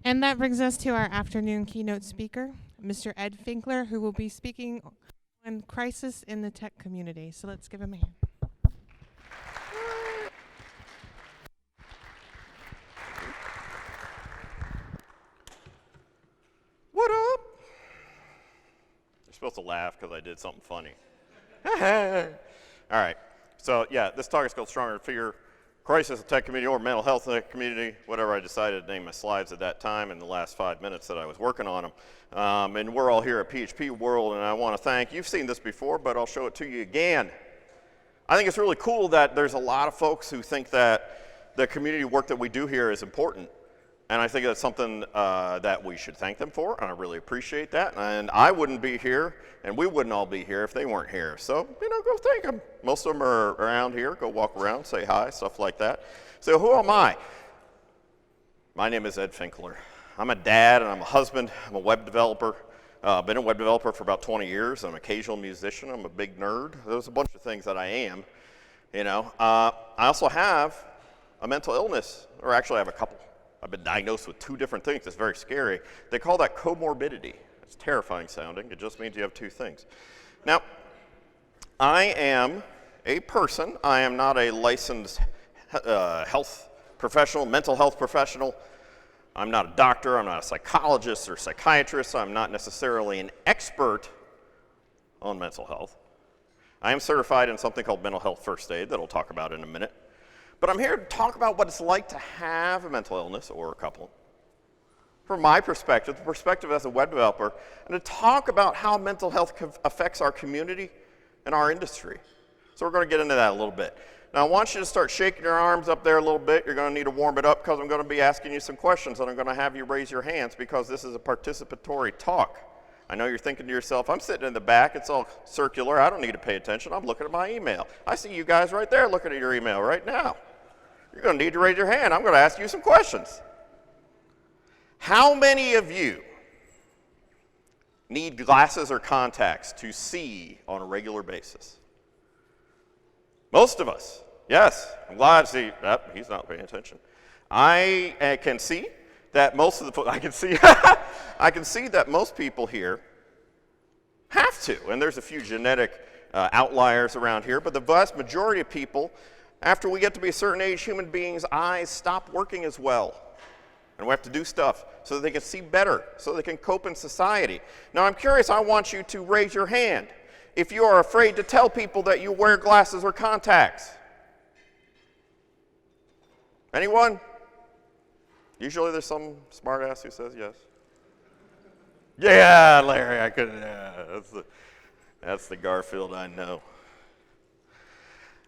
And that brings us to our afternoon keynote speaker, Mr. Ed Finkler, who will be speaking on crisis in the tech community. So let's give him a hand. What up? You're supposed to laugh because I did something funny. All right. So yeah, this talk is called Stronger Fear, Crisis in the Tech Community, or Mental Health in the Community, whatever I decided to name my slides at that time in the last 5 minutes that I was working on them. And we're all here at PHP World, and I want to thank, you've seen this before, but I'll show it to you again. I think it's really cool that there's a lot of folks who think that the community work that we do here is important. And I think that's something that we should thank them for, and I really appreciate that. And I wouldn't be here, and we wouldn't all be here if they weren't here. So, go thank them. Most of them are around here. Go walk around, say hi, stuff like that. So who am I? My name is Ed Finkler. I'm a dad, and I'm a husband. I'm a web developer. Been a web developer for about 20 years. I'm an occasional musician. I'm a big nerd. There's a bunch of things that I am. I also have a mental illness, or actually I have a couple. I've been diagnosed with 2 different things. It's very scary. They call that comorbidity. It's terrifying sounding. It just means you have 2 things. Now, I am a person. I am not a licensed health professional, mental health professional. I'm not a doctor. I'm not a psychologist or psychiatrist. I'm not necessarily an expert on mental health. I am certified in something called mental health first aid that I'll talk about in a minute. But I'm here to talk about what it's like to have a mental illness, or a couple, from my perspective, the perspective as a web developer, and to talk about how mental health affects our community and our industry. So we're going to get into that a little bit. Now I want you to start shaking your arms up there a little bit. You're going to need to warm it up because I'm going to be asking you some questions, and I'm going to have you raise your hands because this is a participatory talk. I know you're thinking to yourself, I'm sitting in the back, it's all circular, I don't need to pay attention, I'm looking at my email. I see you guys right there looking at your email right now. You're going to need to raise your hand. I'm going to ask you some questions. How many of you need glasses or contacts to see on a regular basis? Most of us. Yes, I'm glad to see. He's not paying attention. I can see that most of the I can see I can see that most people here have to, and there's a few genetic outliers around here, but the vast majority of people, after we get to be a certain age, human beings' eyes stop working as well. And we have to do stuff so that they can see better, so they can cope in society. Now I'm curious, I want you to raise your hand if you are afraid to tell people that you wear glasses or contacts. Anyone? Usually there's some smartass who says yes. Yeah, Larry, I couldn't. Yeah, that's the Garfield I know.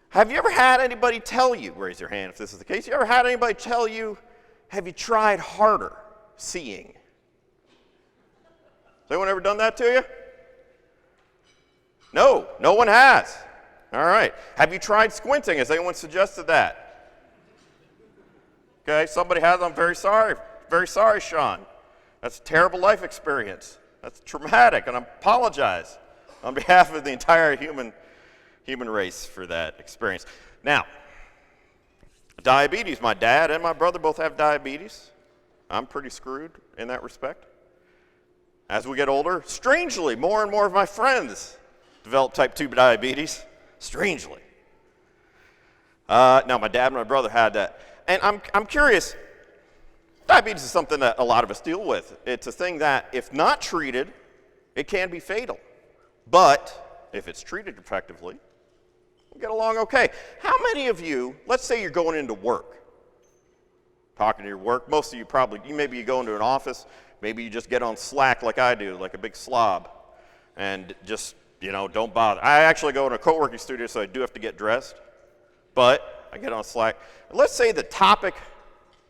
Have you ever had anybody tell you, raise your hand if this is the case, you ever had anybody tell you, have you tried harder seeing? Has anyone ever done that to you? No, no one has. All right. Have you tried squinting? Has anyone suggested that? Okay, somebody has. I'm very sorry. Very sorry, Sean. That's a terrible life experience. That's traumatic, and I apologize on behalf of the entire human race for that experience. Now, diabetes. My dad and my brother both have diabetes. I'm pretty screwed in that respect. As we get older, strangely, more and more of my friends develop type 2 diabetes. Strangely. Now, my dad and my brother had that. And I'm curious, diabetes is something that a lot of us deal with. It's a thing that, if not treated, it can be fatal. But if it's treated effectively, we'll get along okay. How many of you, let's say you're going into work, talking to your work, most of you probably, maybe you go into an office, maybe you just get on Slack like I do, like a big slob, and just, don't bother. I actually go in a co-working studio, so I do have to get dressed, but I get on Slack. Let's say the topic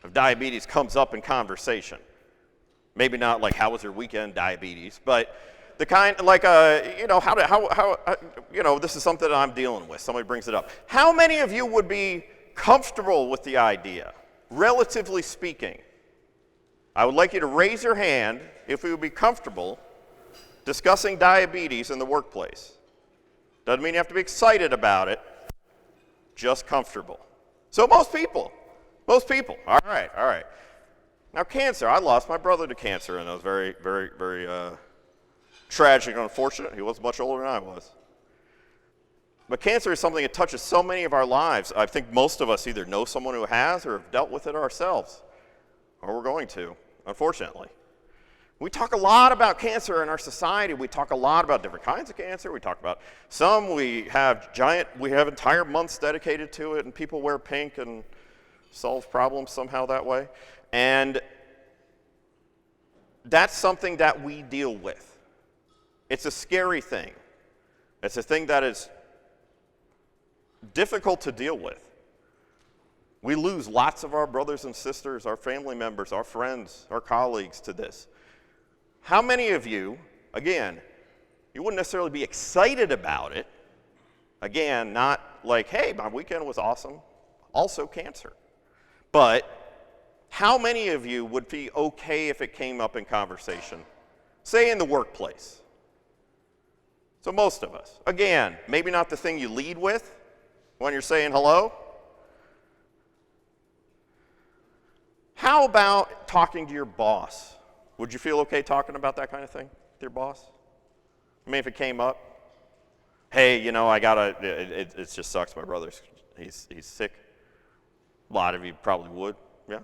of diabetes comes up in conversation. Maybe not like, how was your weekend, diabetes, but the kind, like, this is something that I'm dealing with. Somebody brings it up. How many of you would be comfortable with the idea, relatively speaking? I would like you to raise your hand if we would be comfortable discussing diabetes in the workplace. Doesn't mean you have to be excited about it, just comfortable. So most people. All right. Now, cancer, I lost my brother to cancer, and it was very, very, very tragic and unfortunate. He was much older than I was. But cancer is something that touches so many of our lives. I think most of us either know someone who has or have dealt with it ourselves, or we're going to, unfortunately. We talk a lot about cancer in our society. We talk a lot about different kinds of cancer. We talk about some, we have entire months dedicated to it, and people wear pink and solve problems somehow that way. And that's something that we deal with. It's a scary thing. It's a thing that is difficult to deal with. We lose lots of our brothers and sisters, our family members, our friends, our colleagues to this. How many of you, again, you wouldn't necessarily be excited about it, again, not like, hey, my weekend was awesome, also cancer. But how many of you would be okay if it came up in conversation, say in the workplace? So most of us. Again, maybe not the thing you lead with when you're saying hello. How about talking to your boss? Would you feel okay talking about that kind of thing with your boss? I mean, if it came up, hey, it just sucks. My brother's, he's sick. A lot of you probably would, yeah.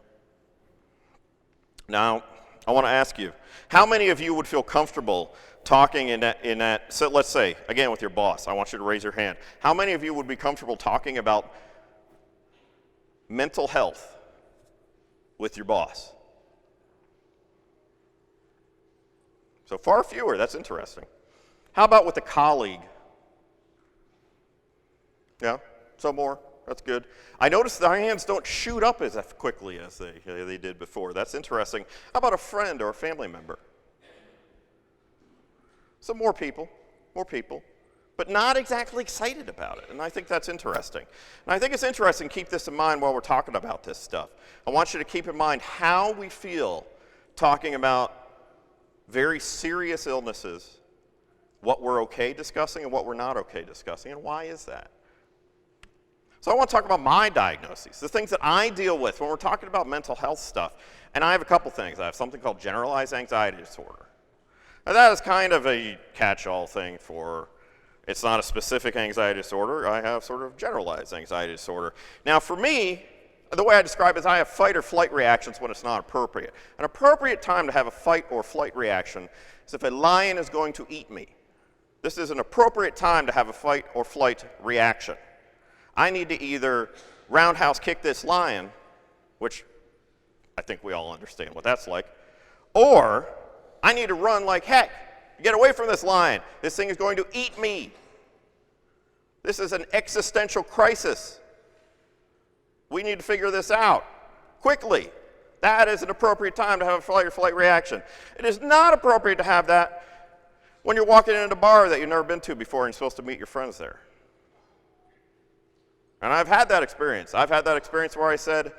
Now, I want to ask you, how many of you would feel comfortable talking in that, so let's say, again with your boss, I want you to raise your hand. How many of you would be comfortable talking about mental health with your boss? So far fewer, that's interesting. How about with a colleague? Yeah, some more, that's good. I noticed the hands don't shoot up as quickly as they did before. That's interesting. How about a friend or a family member? Some more people, but not exactly excited about it. And I think that's interesting. And I think it's interesting, keep this in mind while we're talking about this stuff. I want you to keep in mind how we feel talking about very serious illnesses, what we're okay discussing and what we're not okay discussing, and why is that? So I want to talk about my diagnoses, the things that I deal with when we're talking about mental health stuff. And I have a couple things. I have something called generalized anxiety disorder. Now that is kind of a catch-all thing for, it's not a specific anxiety disorder. I have sort of generalized anxiety disorder. Now for me, the way I describe it is I have fight or flight reactions when it's not appropriate. An appropriate time to have a fight or flight reaction is if a lion is going to eat me. This is an appropriate time to have a fight or flight reaction. I need to either roundhouse kick this lion, which I think we all understand what that's like, or I need to run like heck. Get away from this lion. This thing is going to eat me. This is an existential crisis. We need to figure this out quickly. That is an appropriate time to have a fight or flight reaction. It is not appropriate to have that when you're walking into a bar that you've never been to before and you're supposed to meet your friends there. And I've had that experience. I've had that experience where I said,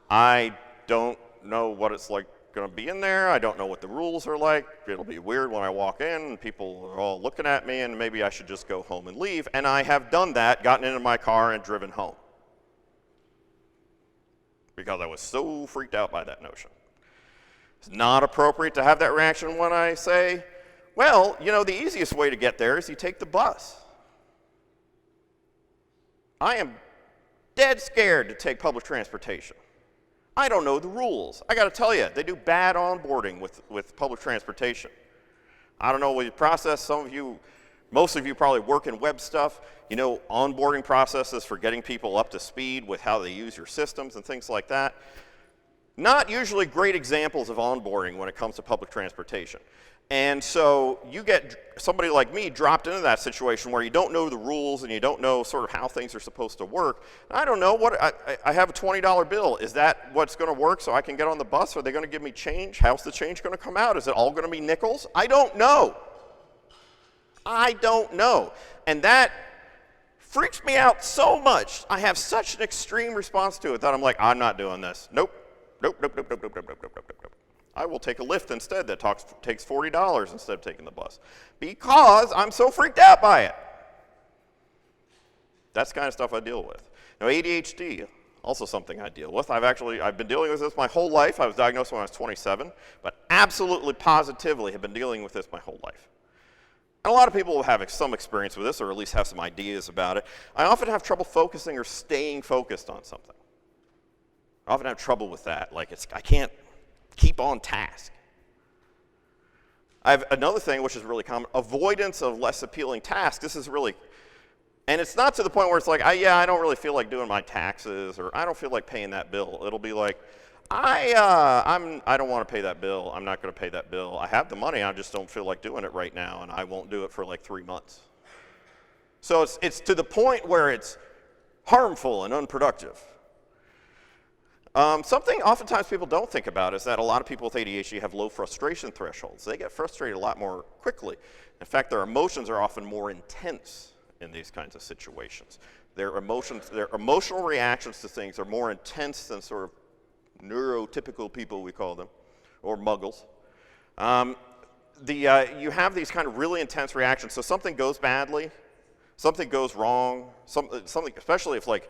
I don't know what it's like going to be in there. I don't know what the rules are like. It'll be weird when I walk in and people are all looking at me and maybe I should just go home and leave. And I have done that, gotten into my car and driven home. Because I was so freaked out by that notion. It's not appropriate to have that reaction when I say, well, the easiest way to get there is you take the bus. I am dead scared to take public transportation. I don't know the rules. I got to tell you, they do bad onboarding with public transportation. I don't know what you process. Most of you probably work in web stuff. You know onboarding processes for getting people up to speed with how they use your systems and things like that. Not usually great examples of onboarding when it comes to public transportation. And so you get somebody like me dropped into that situation where you don't know the rules and you don't know sort of how things are supposed to work. And I don't know, I have a $20 bill. Is that what's going to work so I can get on the bus? Are they going to give me change? How's the change going to come out? Is it all going to be nickels? I don't know. And that freaks me out so much. I have such an extreme response to it that I'm like, I'm not doing this. Nope. I will take a Lyft instead that takes $40 instead of taking the bus because I'm so freaked out by it. That's the kind of stuff I deal with. Now, ADHD, Also something I deal with. I've been dealing with this my whole life. I was diagnosed when I was 27, but absolutely positively have been dealing with this my whole life. And a lot of people will have some experience with this, or at least have some ideas about it. I often have trouble focusing or staying focused on something. I often have trouble with that. Like, I can't keep on task. I have another thing, which is really common, avoidance of less appealing tasks. This is really, and it's not to the point where it's like, I don't really feel like doing my taxes, or I don't feel like paying that bill. It'll be like, I don't want to pay that bill. I'm not going to pay that bill. I have the money. I just don't feel like doing it right now, and I won't do it for like 3 months. So it's to the point where it's harmful and unproductive. Something oftentimes people don't think about is that a lot of people with ADHD have low frustration thresholds. They get frustrated a lot more quickly. In fact, their emotions are often more intense in these kinds of situations. Their emotional reactions to things are more intense than sort of neurotypical people, we call them, or muggles. You have these kind of really intense reactions. So something goes badly, something goes wrong, something, especially if like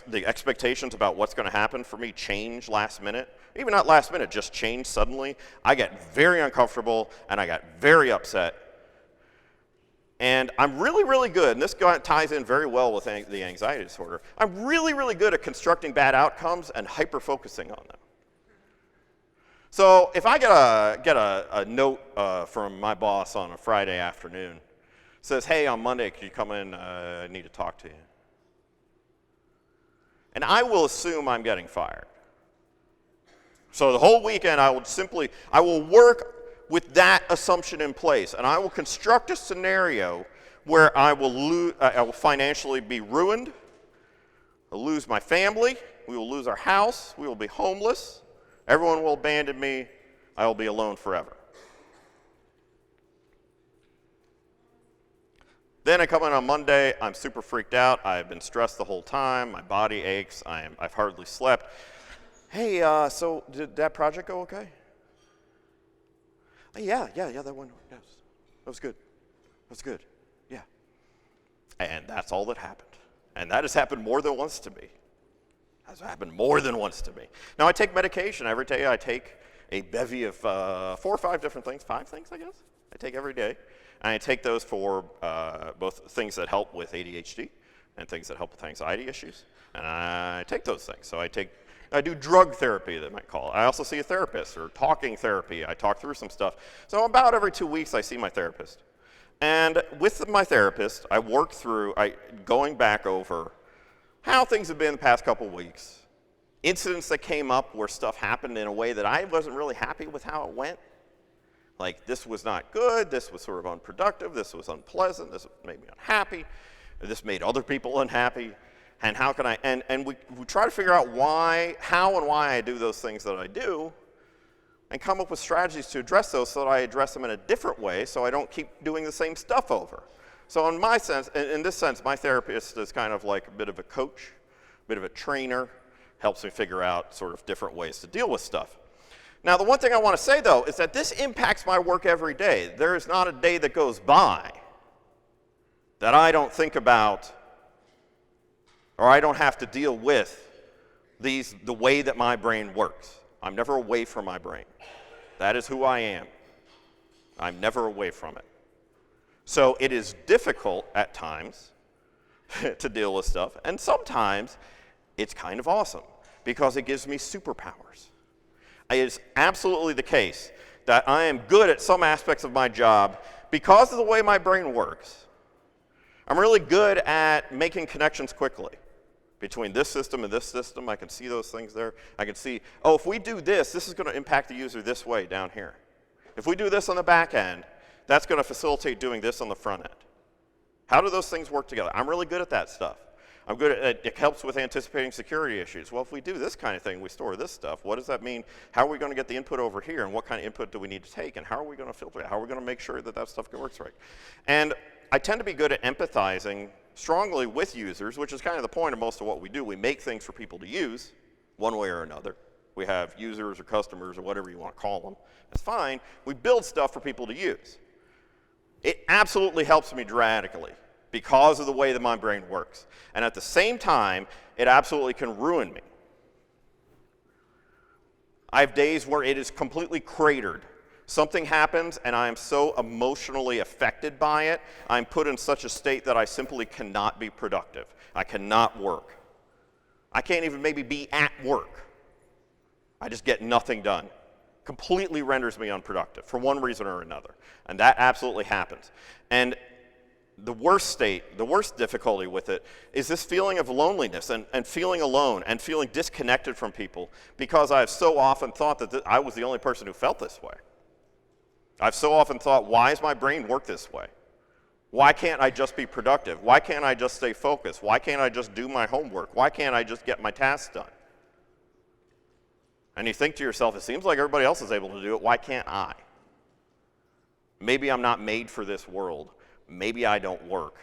the expectations about what's going to happen for me change last minute, even not last minute, just change suddenly, I get very uncomfortable and I get very upset. And I'm really, really good, and this ties in very well with the anxiety disorder. I'm really, really good at constructing bad outcomes and hyper-focusing on them. So if I get a note from my boss on a Friday afternoon, says, hey, on Monday, could you come in? I need to talk to you. And I will assume I'm getting fired. So the whole weekend, I will work with that assumption in place, and I will construct a scenario where I will financially be ruined, I'll lose my family, we will lose our house, we will be homeless, everyone will abandon me, I will be alone forever. Then I come in on Monday, I'm super freaked out, I've been stressed the whole time, my body aches, I've hardly slept. Hey, so did that project go okay? Yeah, that one, yes. That was good. That was good, yeah. And that's all that happened. And that has happened more than once to me. Has happened more than once to me. Now, I take medication every day. I take a bevy of 4 or 5 different things, 5 things, I guess, I take every day. And I take those for both things that help with ADHD and things that help with anxiety issues. And I take those things. So I do drug therapy, they might call it. I also see a therapist, or talking therapy. I talk through some stuff. So about every 2 weeks, I see my therapist. And with my therapist, I work through, going back over how things have been the past couple weeks, incidents that came up where stuff happened in a way that I wasn't really happy with how it went. Like, this was not good, this was sort of unproductive, this was unpleasant, this made me unhappy, this made other people unhappy. And how can I, and we try to figure out how and why I do those things that I do, and come up with strategies to address those so that I address them in a different way so I don't keep doing the same stuff over. So in this sense, my therapist is kind of like a bit of a coach, a bit of a trainer, helps me figure out sort of different ways to deal with stuff. Now, the one thing I want to say, though, is that this impacts my work every day. There is not a day that goes by that I don't think about, or I don't have to deal with the way that my brain works. I'm never away from my brain. That is who I am. I'm never away from it. So it is difficult at times to deal with stuff, and sometimes it's kind of awesome because it gives me superpowers. It is absolutely the case that I am good at some aspects of my job because of the way my brain works. I'm really good at making connections quickly between this system and this system. I can see those things there. I can see, oh, if we do this, this is going to impact the user this way down here. If we do this on the back end, that's going to facilitate doing this on the front end. How do those things work together? I'm really good at that stuff. I'm good at it helps with anticipating security issues. Well, if we do this kind of thing, we store this stuff. What does that mean? How are we going to get the input over here? And what kind of input do we need to take? And how are we going to filter it? How are we going to make sure that that stuff works right? And I tend to be good at empathizing strongly with users, which is kind of the point of most of what we do. We make things for people to use one way or another. We have users or customers or whatever you want to call them. That's fine. We build stuff for people to use. It absolutely helps me dramatically because of the way that my brain works. And at the same time, it absolutely can ruin me. I have days where it is completely cratered. Something happens and I am so emotionally affected by it, I'm put in such a state that I simply cannot be productive. I cannot work. I can't even maybe be at work. I just get nothing done. Completely renders me unproductive for one reason or another. And that absolutely happens. And the worst state, the worst difficulty with it is this feeling of loneliness and feeling alone and feeling disconnected from people, because I've so often thought that I was the only person who felt this way. I've so often thought, why does my brain work this way? Why can't I just be productive? Why can't I just stay focused? Why can't I just do my homework? Why can't I just get my tasks done? And you think to yourself, it seems like everybody else is able to do it. Why can't I? Maybe I'm not made for this world. Maybe I don't work.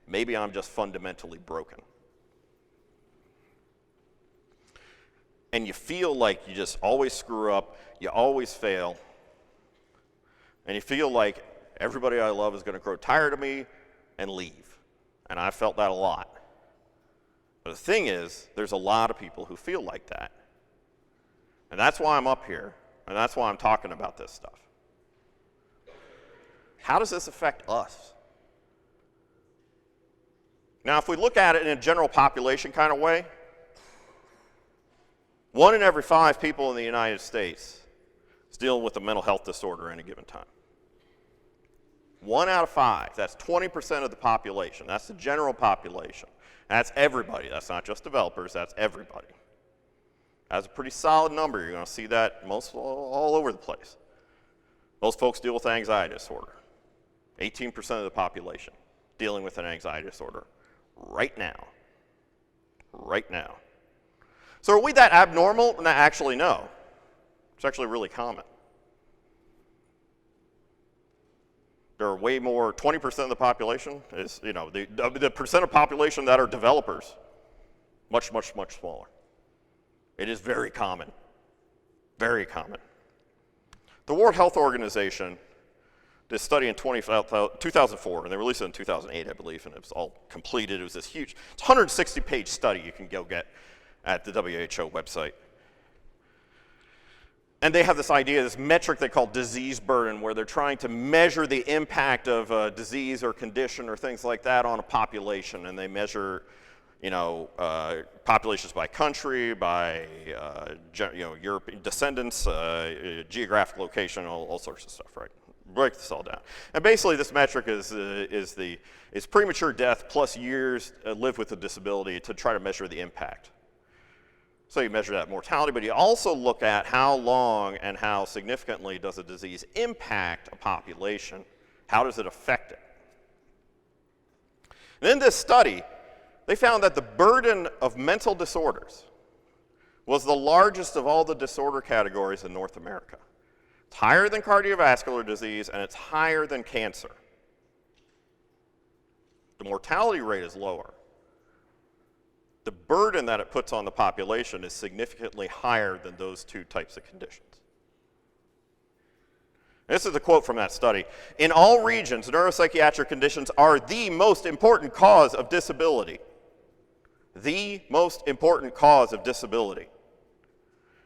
Maybe I'm just fundamentally broken. And you feel like you just always screw up, you always fail, and you feel like everybody I love is going to grow tired of me and leave. And I felt that a lot. But the thing is, there's a lot of people who feel like that. And that's why I'm up here, and that's why I'm talking about this stuff. How does this affect us? Now, if we look at it in a general population kind of way, 1 in every 5 people in the United States is dealing with a mental health disorder at any given time. 1 out of 5, that's 20% of the population. That's the general population. That's everybody. That's not just developers, that's everybody. That's a pretty solid number. You're going to see that all over the place. Most folks deal with anxiety disorder. 18% of the population dealing with an anxiety disorder right now. Right now. So are we that abnormal? No, actually, no. It's actually really common. There are way more, 20% of the population is, the percent of population that are developers, much, much, much smaller. It is very common. Very common. The World Health Organization did a study in 2004, and they released it in 2008, I believe, and it was all completed. It was this huge, it's a 160-page study you can go get at the WHO website. And they have this idea, this metric they call disease burden, where they're trying to measure the impact of a disease or condition or things like that on a population. And they measure, populations by country, by European descendants, geographic location, all sorts of stuff, right? Break this all down. And basically, this metric is premature death plus years lived with a disability to try to measure the impact. So you measure that mortality, but you also look at how long and how significantly does a disease impact a population. How does it affect it? And in this study, they found that the burden of mental disorders was the largest of all the disorder categories in North America. It's higher than cardiovascular disease, and it's higher than cancer. The mortality rate is lower. The burden that it puts on the population is significantly higher than those two types of conditions. This is a quote from that study. In all regions, neuropsychiatric conditions are the most important cause of disability. The most important cause of disability.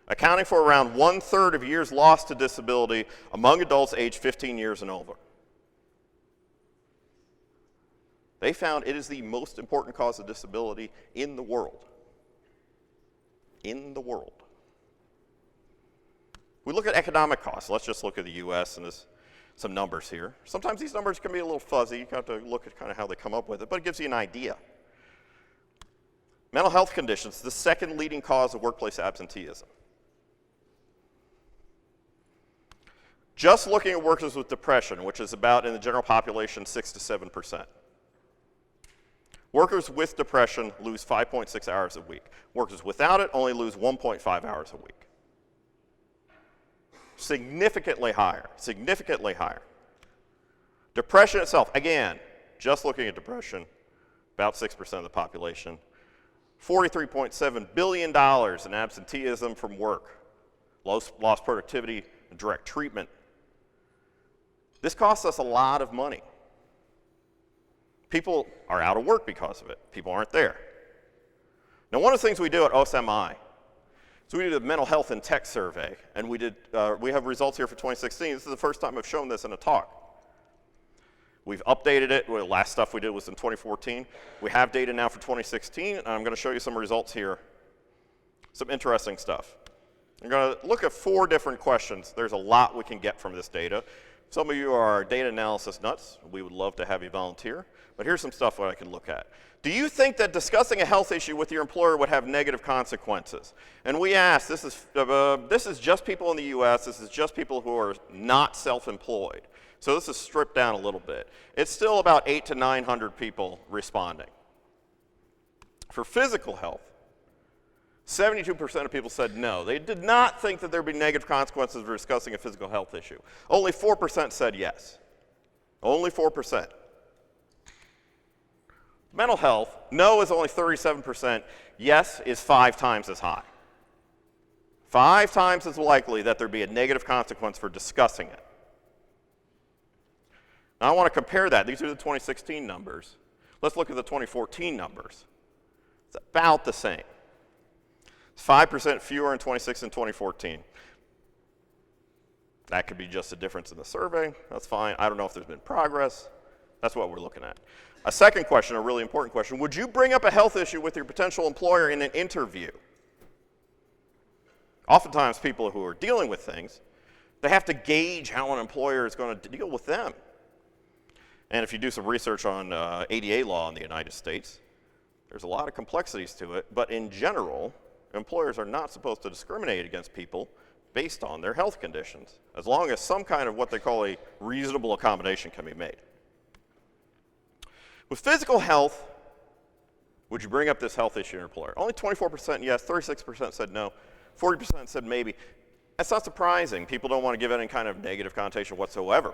Accounting for around 1/3 of years lost to disability among adults aged 15 years and over. They found it is the most important cause of disability in the world. In the world. We look at economic costs. Let's just look at the U.S. and there's some numbers here. Sometimes these numbers can be a little fuzzy. You have to look at kind of how they come up with it, but it gives you an idea. Mental health conditions, the second leading cause of workplace absenteeism. Just looking at workers with depression, which is about, in the general population, 6 to 7%. Workers with depression lose 5.6 hours a week. Workers without it only lose 1.5 hours a week. Significantly higher, significantly higher. Depression itself, again, just looking at depression, about 6% of the population. $43.7 billion in absenteeism from work, lost productivity, and direct treatment. This costs us a lot of money. People are out of work because of it. People aren't there. Now, one of the things we do at OSMI is we did a mental health and tech survey, and we have results here for 2016. This is the first time I've shown this in a talk. We've updated it. The last stuff we did was in 2014. We have data now for 2016, and I'm going to show you some results here. Some interesting stuff. I'm going to look at 4 different questions. There's a lot we can get from this data. Some of you are data analysis nuts. We would love to have you volunteer. But here's some stuff that I can look at. Do you think that discussing a health issue with your employer would have negative consequences? And we asked, this is just people in the US, this is just people who are not self-employed. So this is stripped down a little bit. It's still about 800 to 900 people responding. For physical health, 72% of people said no. They did not think that there would be negative consequences for discussing a physical health issue. Only 4% said yes. Only 4%. Mental health, no is only 37%. Yes is 5 times as high. 5 times as likely that there'd be a negative consequence for discussing it. Now I want to compare that. These are the 2016 numbers. Let's look at the 2014 numbers. It's about the same. It's 5% fewer in 2016 and 2014. That could be just a difference in the survey. That's fine. I don't know if there's been progress. That's what we're looking at. A second question, a really important question. Would you bring up a health issue with your potential employer in an interview? Oftentimes people who are dealing with things, they have to gauge how an employer is going to deal with them. And if you do some research on ADA law in the United States, there's a lot of complexities to it. But in general, employers are not supposed to discriminate against people based on their health conditions, as long as some kind of what they call a reasonable accommodation can be made. With physical health, would you bring up this health issue in your employer? Only 24% yes, 36% said no, 40% said maybe. That's not surprising. People don't want to give any kind of negative connotation whatsoever.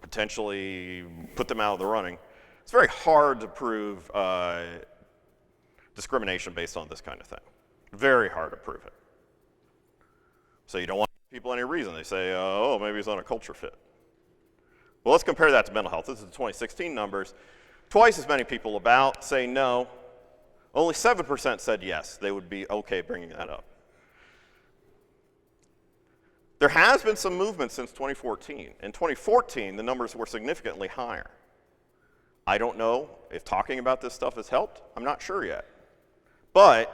Potentially put them out of the running. It's very hard to prove discrimination based on this kind of thing. Very hard to prove it. So you don't want people any reason. They say, oh, maybe it's not a culture fit. Well, let's compare that to mental health. This is the 2016 numbers. Twice as many people say no. Only 7% said yes. They would be okay bringing that up. There has been some movement since 2014. In 2014, the numbers were significantly higher. I don't know if talking about this stuff has helped. I'm not sure yet. But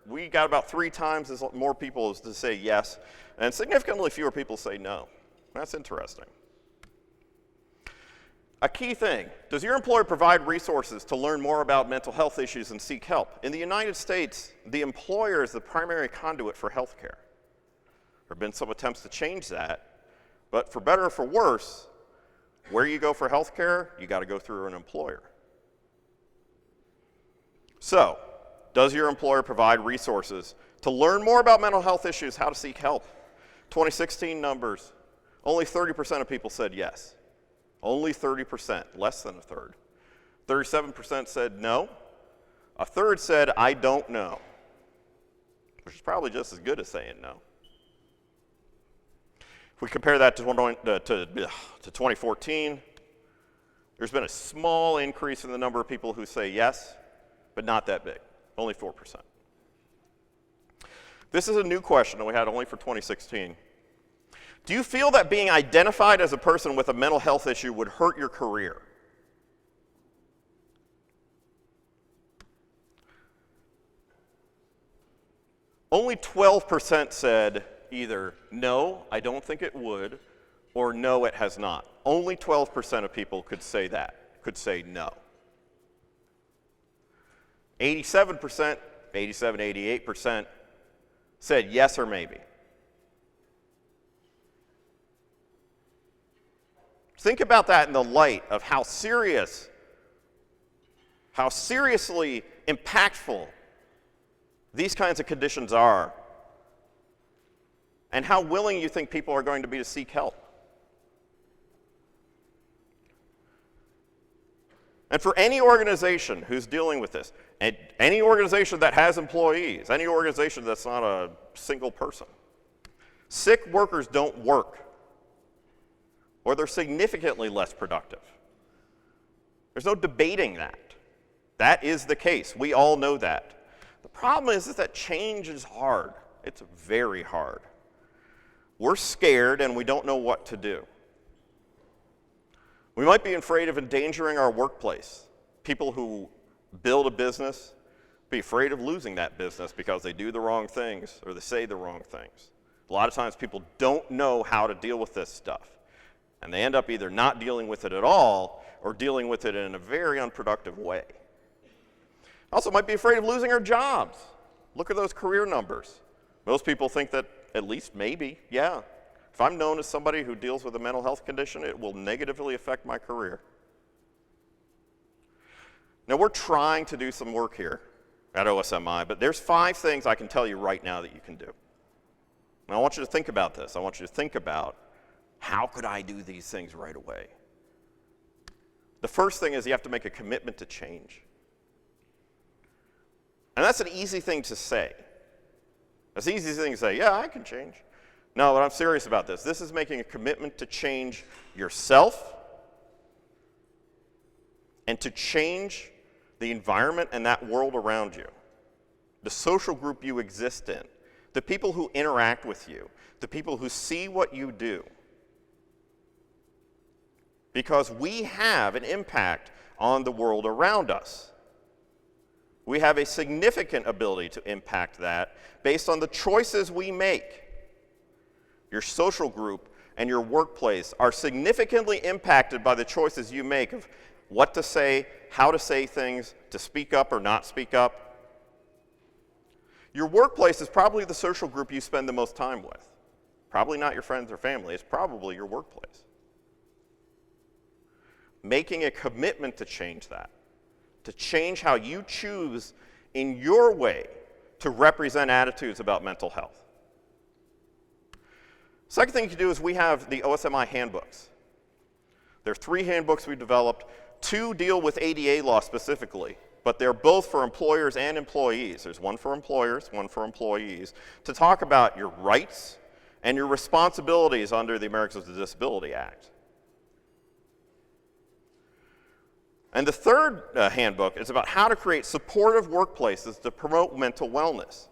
we got about 3 times as more people to say yes, and significantly fewer people say no. That's interesting. A key thing, does your employer provide resources to learn more about mental health issues and seek help? In the United States, the employer is the primary conduit for health care. There have been some attempts to change that, but for better or for worse, where you go for health care, you got to go through an employer. So, does your employer provide resources to learn more about mental health issues, how to seek help? 2016 numbers, only 30% of people said yes. Only 30%, less than a third. 37% said no. A third said, I don't know, which is probably just as good as saying no. If we compare that to 2014, there's been a small increase in the number of people who say yes, but not that big, only 4%. This is a new question that we had only for 2016. Do you feel that being identified as a person with a mental health issue would hurt your career? Only 12% said either no, I don't think it would, or no, it has not. Only 12% of people could say that, could say no. 87%, 88% said yes or maybe. Think about that in the light of how seriously impactful these kinds of conditions are, and how willing you think people are going to be to seek help. And for any organization who's dealing with this, and any organization that has employees, any organization that's not a single person, sick workers don't work. or they're significantly less productive. There's no debating that. That is the case. We all know that. The problem is that change is hard. It's very hard. We're scared and we don't know what to do. We might be afraid of endangering our workplace. People who build a business be afraid of losing that business because they do the wrong things or they say the wrong things. A lot of times people don't know how to deal with this stuff. And they end up either not dealing with it at all or dealing with it in a very unproductive way. Also might be afraid of losing our jobs. Look at those career numbers. Most people think that at least maybe, yeah. If I'm known as somebody who deals with a mental health condition, it will negatively affect my career. Now we're trying to do some work here at OSMI, but there's 5 things I can tell you right now that you can do. And I want you to think about this. I want you to think about, how could I do these things right away? The first thing is you have to make a commitment to change. And that's an easy thing to say. That's an easy thing to say, yeah, I can change. No, but I'm serious about this. This is making a commitment to change yourself and to change the environment and that world around you, the social group you exist in, the people who interact with you, the people who see what you do. Because we have an impact on the world around us. We have a significant ability to impact that based on the choices we make. Your social group and your workplace are significantly impacted by the choices you make of what to say, how to say things, to speak up or not speak up. Your workplace is probably the social group you spend the most time with. Probably not your friends or family, it's probably your workplace. Making a commitment to change that, to change how you choose in your way to represent attitudes about mental health. Second thing you can do is we have the OSMI handbooks. There are 3 handbooks we developed. 2 deal with ADA law specifically, but they're both for employers and employees. There's one for employers, one for employees, to talk about your rights and your responsibilities under the Americans with Disabilities Act. And the third handbook is about how to create supportive workplaces to promote mental wellness.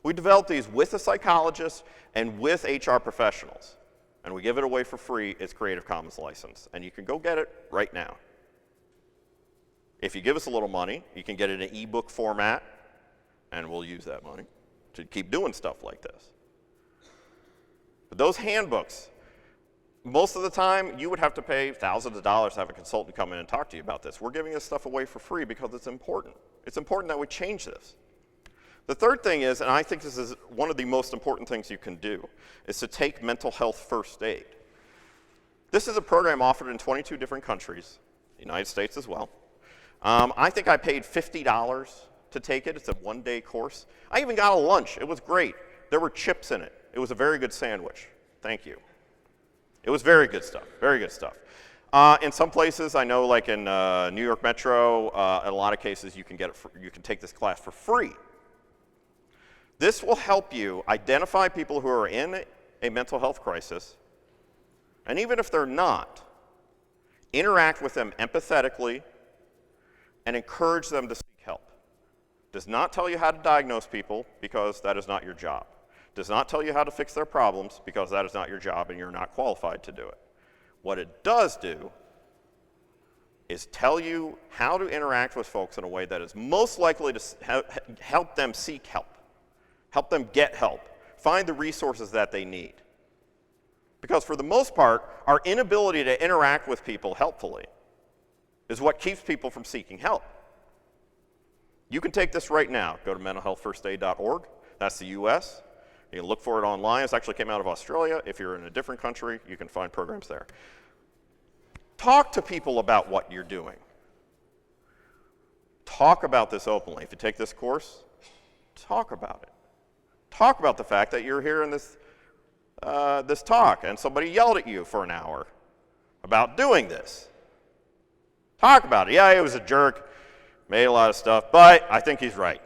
We developed these with a psychologist and with HR professionals. And we give it away for free. It's Creative Commons license. And you can go get it right now. If you give us a little money, you can get it in an ebook format, and we'll use that money to keep doing stuff like this. But those handbooks, most of the time, you would have to pay thousands of dollars to have a consultant come in and talk to you about this. We're giving this stuff away for free because it's important. It's important that we change this. The third thing is, and I think this is one of the most important things you can do, is to take mental health first aid. This is a program offered in 22 different countries, the United States as well. I think I paid $50 to take it. It's a 1-day course. I even got a lunch. It was great. There were chips in it. It was a very good sandwich. Thank you. It was very good stuff, very good stuff. In some places, I know like in New York Metro, in a lot of cases you can take this class for free. This will help you identify people who are in a mental health crisis, and even if they're not, interact with them empathetically and encourage them to seek help. Does not tell you how to diagnose people because that is not your job. Does not tell you how to fix their problems because that is not your job and you're not qualified to do it. What it does do is tell you how to interact with folks in a way that is most likely to help them seek help, help them get help, find the resources that they need. Because for the most part, our inability to interact with people helpfully is what keeps people from seeking help. You can take this right now. Go to mentalhealthfirstaid.org. That's the US. You can look for it online. It actually came out of Australia. If you're in a different country, you can find programs there. Talk to people about what you're doing. Talk about this openly. If you take this course, talk about it. Talk about the fact that you're here in this talk and somebody yelled at you for an hour about doing this. Talk about it. Yeah, he was a jerk, made a lot of stuff, but I think he's right.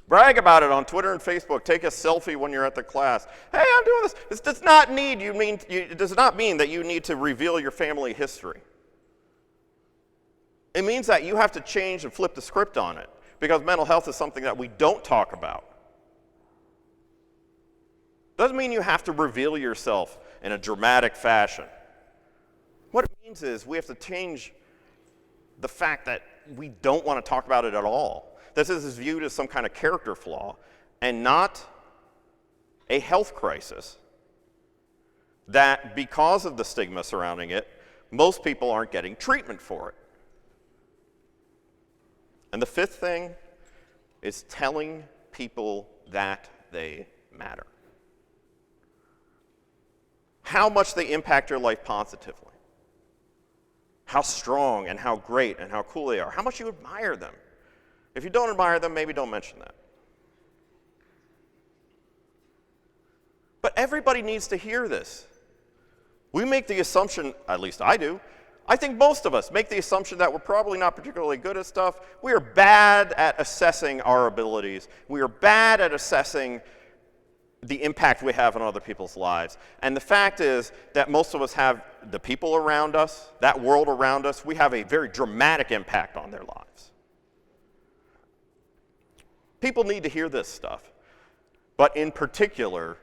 Brag about it on Twitter and Facebook. Take a selfie when you're at the class. Hey, I'm doing this. This does not mean it does not mean that you need to reveal your family history. It means that you have to change and flip the script on it, because mental health is something that we don't talk about. Doesn't mean you have to reveal yourself in a dramatic fashion. What it means is we have to change the fact that we don't want to talk about it at all. This is viewed as some kind of character flaw and not a health crisis that, because of the stigma surrounding it, most people aren't getting treatment for it. And the fifth thing is telling people that they matter. How much they impact your life positively. How strong and how great and how cool they are. How much you admire them. If you don't admire them, maybe don't mention that. But everybody needs to hear this. We make the assumption, at least I do, I think most of us make the assumption that we're probably not particularly good at stuff. We are bad at assessing our abilities. We are bad at assessing the impact we have on other people's lives. And the fact is that most of us have the people around us, that world around us, we have a very dramatic impact on their lives. People need to hear this stuff. But in particular,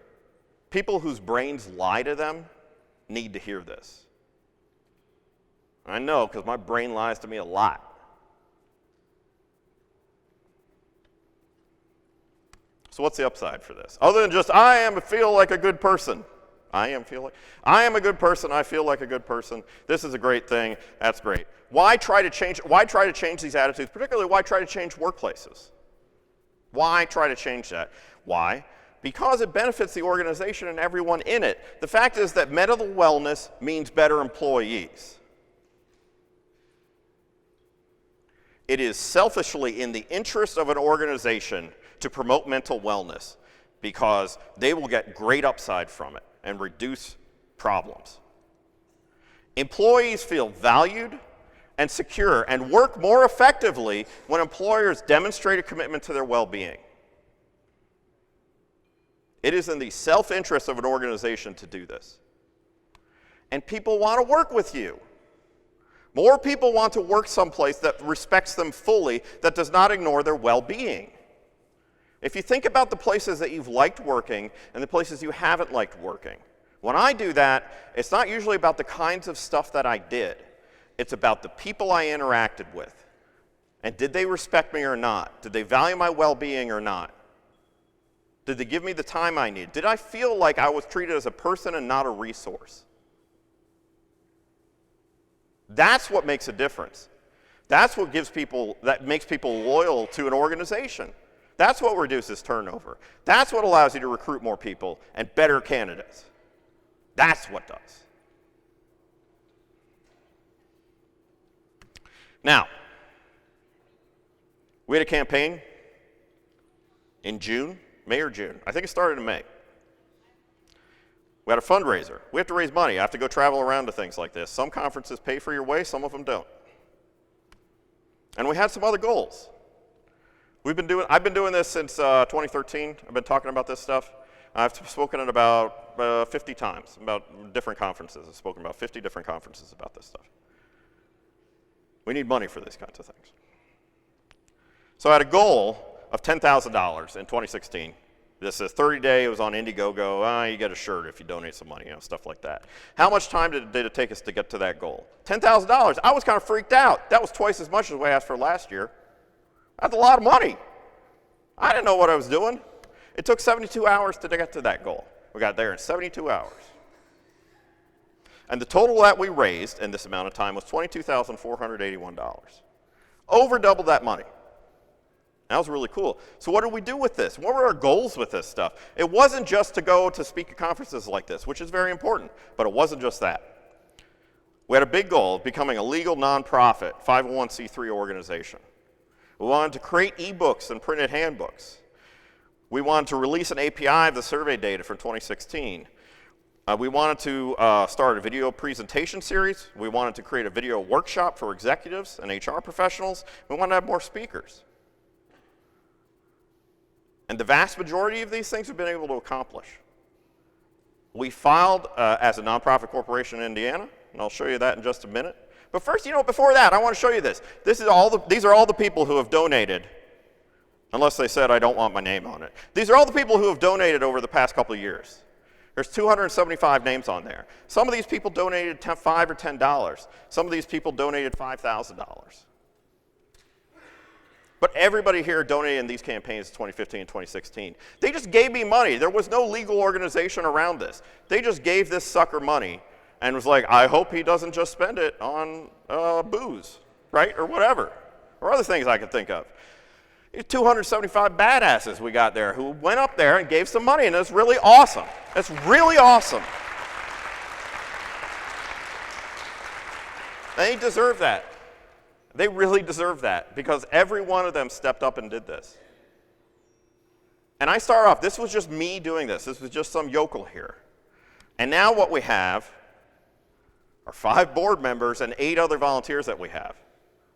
people whose brains lie to them need to hear this. I know, because my brain lies to me a lot. So what's the upside for this? Other than just, feel like a good person. I am a good person, I feel like a good person. This is a great thing, that's great. Why try to change these attitudes? Particularly, why try to change workplaces? Why try to change that? Why? Because it benefits the organization and everyone in it. The fact is that mental wellness means better employees. It is selfishly in the interest of an organization to promote mental wellness, because they will get great upside from it and reduce problems. Employees feel valued and secure and work more effectively when employers demonstrate a commitment to their well-being. It is in the self-interest of an organization to do this. And people want to work with you. More people want to work someplace that respects them fully, that does not ignore their well-being. If you think about the places that you've liked working and the places you haven't liked working, when I do that, it's not usually about the kinds of stuff that I did. It's about the people I interacted with. And did they respect me or not? Did they value my well-being or not? Did they give me the time I need? Did I feel like I was treated as a person and not a resource? That's what makes a difference. That's what makes people loyal to an organization. That's what reduces turnover. That's what allows you to recruit more people and better candidates. That's what does. Now, we had a campaign in May or June. I think it started in May. We had a fundraiser. We have to raise money. I have to go travel around to things like this. Some conferences pay for your way, some of them don't. And we had some other goals. I've been doing this since 2013. I've been talking about this stuff. I've spoken at about 50 times about different conferences. I've spoken about 50 different conferences about this stuff. We need money for these kinds of things. So I had a goal of $10,000 in 2016. This is 30-day, it was on Indiegogo. You get a shirt if you donate some money, stuff like that. How much time did it take us to get to that goal? $10,000. I was kind of freaked out. That was twice as much as we asked for last year. That's a lot of money. I didn't know what I was doing. It took 72 hours to get to that goal. We got there in 72 hours. And the total that we raised in this amount of time was $22,481. Over double that money. That was really cool. So what did we do with this? What were our goals with this stuff? It wasn't just to go to speak at conferences like this, which is very important, but it wasn't just that. We had a big goal of becoming a legal nonprofit 501c3 organization. We wanted to create ebooks and printed handbooks. We wanted to release an API of the survey data for 2016. We wanted to start a video presentation series. We wanted to create a video workshop for executives and HR professionals. We wanted to have more speakers. And the vast majority of these things we've been able to accomplish. We filed as a nonprofit corporation in Indiana, and I'll show you that in just a minute. But first, before that, I want to show you this. These are all the people who have donated, unless they said I don't want my name on it. These are all the people who have donated over the past couple of years. There's 275 names on there. Some of these people donated $5 or $10. Some of these people donated $5,000. But everybody here donated in these campaigns 2015 and 2016. They just gave me money. There was no legal organization around this. They just gave this sucker money and was like, I hope he doesn't just spend it on booze, right, or whatever, or other things I could think of. 275 badasses we got there who went up there and gave some money, and it's really awesome. It's really awesome. They deserve that. They really deserve that because every one of them stepped up and did this. And I start off, this was just me doing this. This was just some yokel here. And now what we have are 5 board members and 8 other volunteers that we have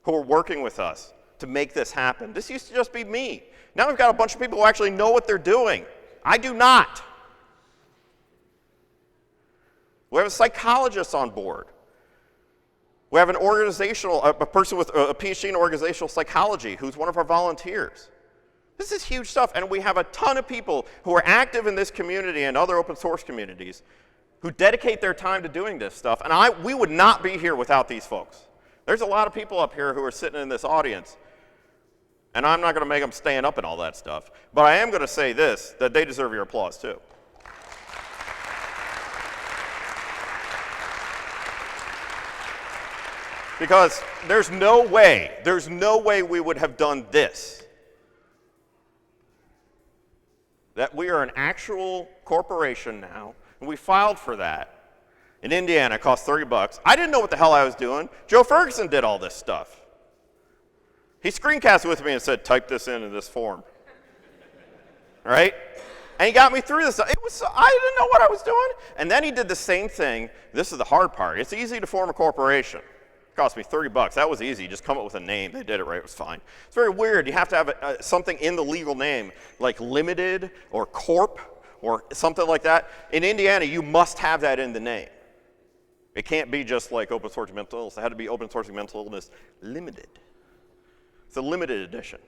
who are working with us to make this happen. This used to just be me. Now we've got a bunch of people who actually know what they're doing. I do not. We have a psychologist on board. We have a person with a PhD in organizational psychology who's one of our volunteers. This is huge stuff, and we have a ton of people who are active in this community and other open source communities who dedicate their time to doing this stuff, and we would not be here without these folks. There's a lot of people up here who are sitting in this audience, and I'm not going to make them stand up and all that stuff, but I am going to say this, that they deserve your applause too. Because there's no way we would have done this. That we are an actual corporation now, and we filed for that. In Indiana, it cost $30. I didn't know what the hell I was doing. Joe Ferguson did all this stuff. He screencasted with me and said, type this in this form. All right? And he got me through this. I didn't know what I was doing. And then he did the same thing. This is the hard part. It's easy to form a corporation. It cost me $30. That was easy. Just come up with a name. They did it right. It was fine. It's very weird. You have to have something in the legal name, like limited or corp or something like that. In Indiana, you must have that in the name. It can't be just like open source mental illness. It had to be open source mental illness limited. It's a limited edition.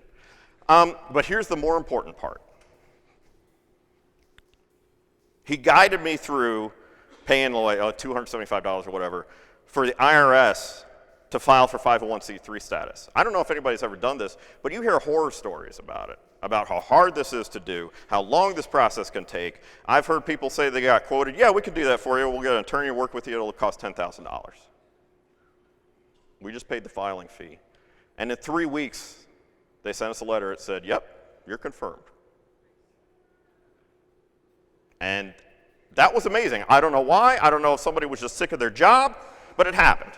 But here's the more important part. He guided me through paying like $275 or whatever for the IRS to file for 501c3 status. I don't know if anybody's ever done this, but you hear horror stories about it, about how hard this is to do, how long this process can take. I've heard people say they got quoted, yeah, we can do that for you. We'll get an attorney to work with you. It'll cost $10,000. We just paid the filing fee. And in 3 weeks, they sent us a letter that said, yep, you're confirmed. And that was amazing. I don't know why. I don't know if somebody was just sick of their job, but it happened.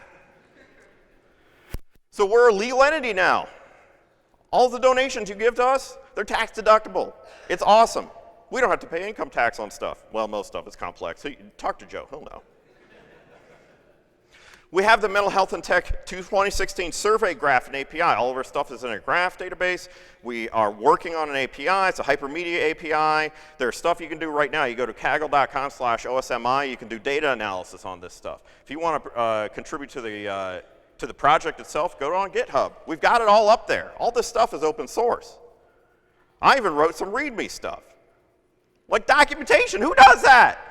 So we're a legal entity now. All the donations you give to us, they're tax deductible. It's awesome. We don't have to pay income tax on stuff. Well, most stuff is complex. So you talk to Joe, he'll know. We have the Mental Health and Tech 2016 survey graph and API. All of our stuff is in a graph database. We are working on an API. It's a hypermedia API. There's stuff you can do right now. You go to kaggle.com/OSMI. You can do data analysis on this stuff. If you want to contribute to the project itself, go on GitHub. We've got it all up there. All this stuff is open source. I even wrote some README stuff. Like documentation. Who does that?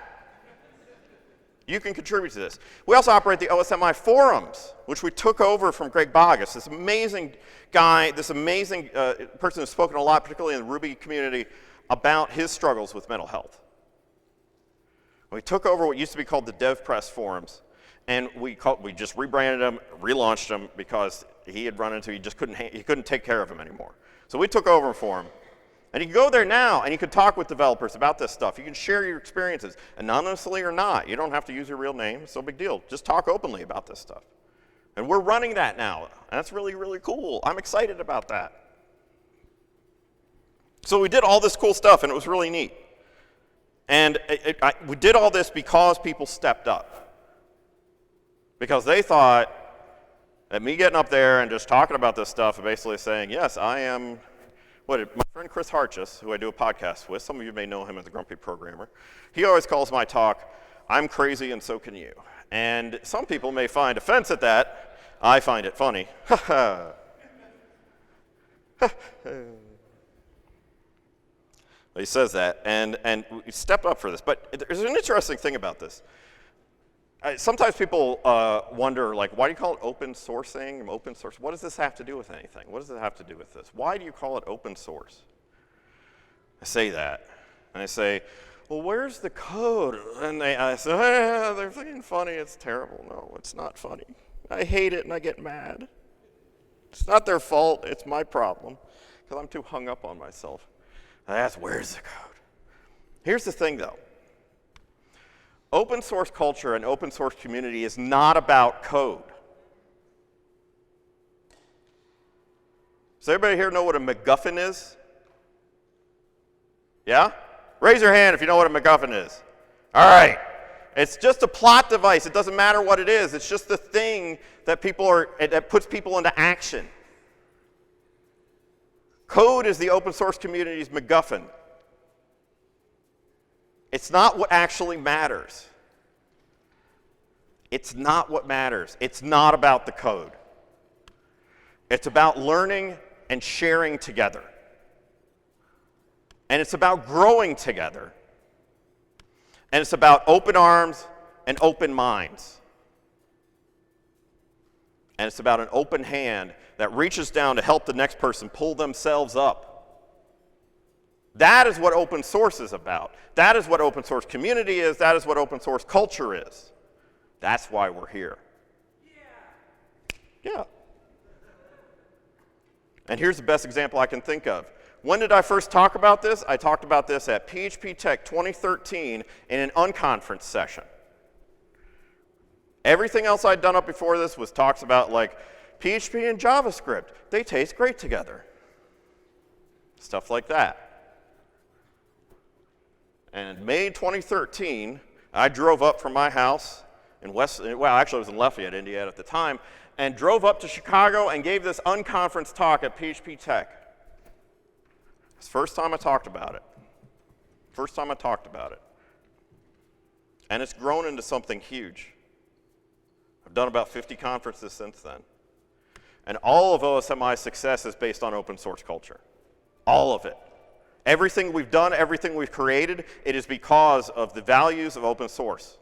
You can contribute to this. We also operate the OSMI forums, which we took over from Greg Bogus, this amazing guy, this amazing person who's spoken a lot, particularly in the Ruby community, about his struggles with mental health. We took over what used to be called the DevPress forums, and we just rebranded them, relaunched them because he couldn't take care of them anymore. So we took over for him. And you can go there now, and you can talk with developers about this stuff. You can share your experiences, anonymously or not. You don't have to use your real name. It's no big deal. Just talk openly about this stuff. And we're running that now. And that's really, really cool. I'm excited about that. So we did all this cool stuff, and it was really neat. And we did all this because people stepped up. Because they thought that me getting up there and just talking about this stuff and basically saying, yes, I am My friend Chris Harchis, who I do a podcast with, some of you may know him as a grumpy programmer, he always calls my talk, "I'm crazy and so can you." And some people may find offense at that. I find it funny. He says that, and we step up for this. But there's an interesting thing about this. Sometimes people wonder, like, why do you call it open sourcing? Open source. What does this have to do with anything? What does it have to do with this? Why do you call it open source? I say that, and I say, well, where's the code? And I say, they're thinking funny. It's terrible. No, it's not funny. I hate it, and I get mad. It's not their fault. It's my problem, because I'm too hung up on myself. And I ask, where's the code? Here's the thing, though. Open source culture and open source community is not about code. Does everybody here know what a MacGuffin is? Yeah? Raise your hand if you know what a MacGuffin is. All right. It's just a plot device. It doesn't matter what it is. It's just the thing that that puts people into action. Code is the open source community's MacGuffin. It's not what actually matters. It's not what matters. It's not about the code. It's about learning and sharing together. And it's about growing together. And it's about open arms and open minds. And it's about an open hand that reaches down to help the next person pull themselves up. That is what open source is about. That is what open source community is. That is what open source culture is. That's why we're here. Yeah. And here's the best example I can think of. When did I first talk about this? I talked about this at PHP Tech 2013 in an unconference session. Everything else I'd done up before this was talks about, like, PHP and JavaScript. They taste great together. Stuff like that. And in May 2013, I drove up from my house in actually I was in Lafayette, Indiana at the time, and drove up to Chicago and gave this unconference talk at PHP Tech. It's the first time I talked about it. First time I talked about it. And it's grown into something huge. I've done about 50 conferences since then. And all of OSMI's success is based on open source culture. All of it. Everything we've done, everything we've created, it is because of the values of open source.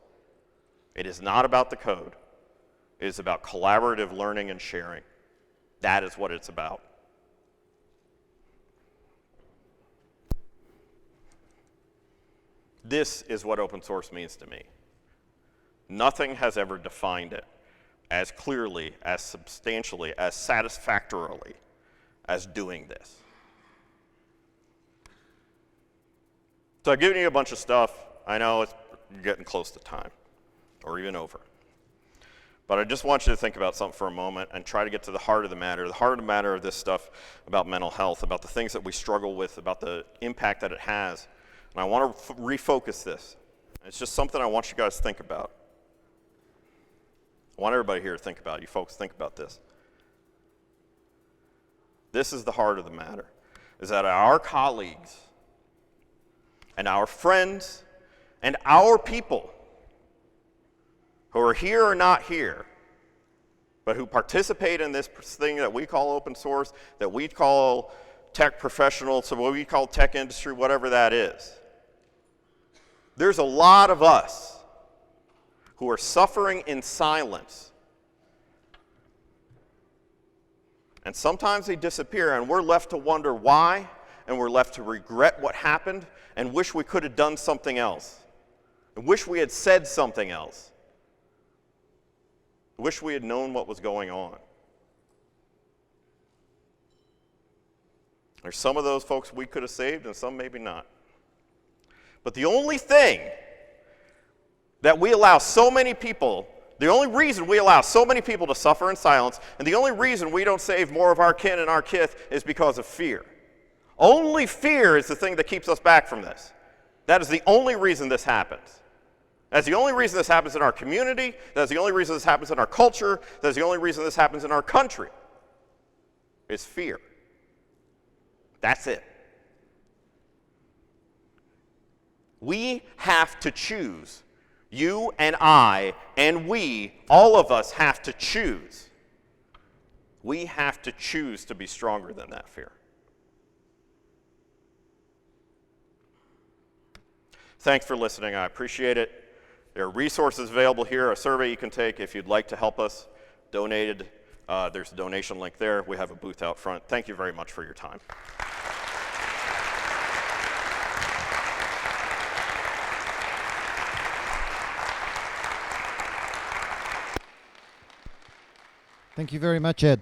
It is not about the code. It is about collaborative learning and sharing. That is what it's about. This is what open source means to me. Nothing has ever defined it as clearly, as substantially, as satisfactorily as doing this. So I've given you a bunch of stuff. I know it's getting close to time, or even over. But I just want you to think about something for a moment and try to get to the heart of the matter of this stuff about mental health, about the things that we struggle with, about the impact that it has. And I want to refocus this. It's just something I want you guys to think about. I want everybody here to think about it. You folks, think about this. This is the heart of the matter, is that our colleagues and our friends and our people who are here or not here, but who participate in this thing that we call open source, that we call tech professionals, so what we call tech industry, whatever that is. There's a lot of us who are suffering in silence. And sometimes they disappear, and we're left to wonder why, and we're left to regret what happened, and wish we could have done something else. And wish we had said something else. Wish we had known what was going on. There's some of those folks we could have saved, and some maybe not. But the only thing that we allow so many people, the only reason we allow so many people to suffer in silence, and the only reason we don't save more of our kin and our kith is because of fear. Only fear is the thing that keeps us back from this. That is the only reason this happens. That's the only reason this happens in our community. That's the only reason this happens in our culture. That's the only reason this happens in our country. It's fear. That's it. We have to choose. You and I and we, all of us have to choose. We have to choose to be stronger than that fear. Thanks for listening. I appreciate it. There are resources available here, a survey you can take if you'd like to help us. Donated. There's a donation link there. We have a booth out front. Thank you very much for your time. Thank you very much, Ed.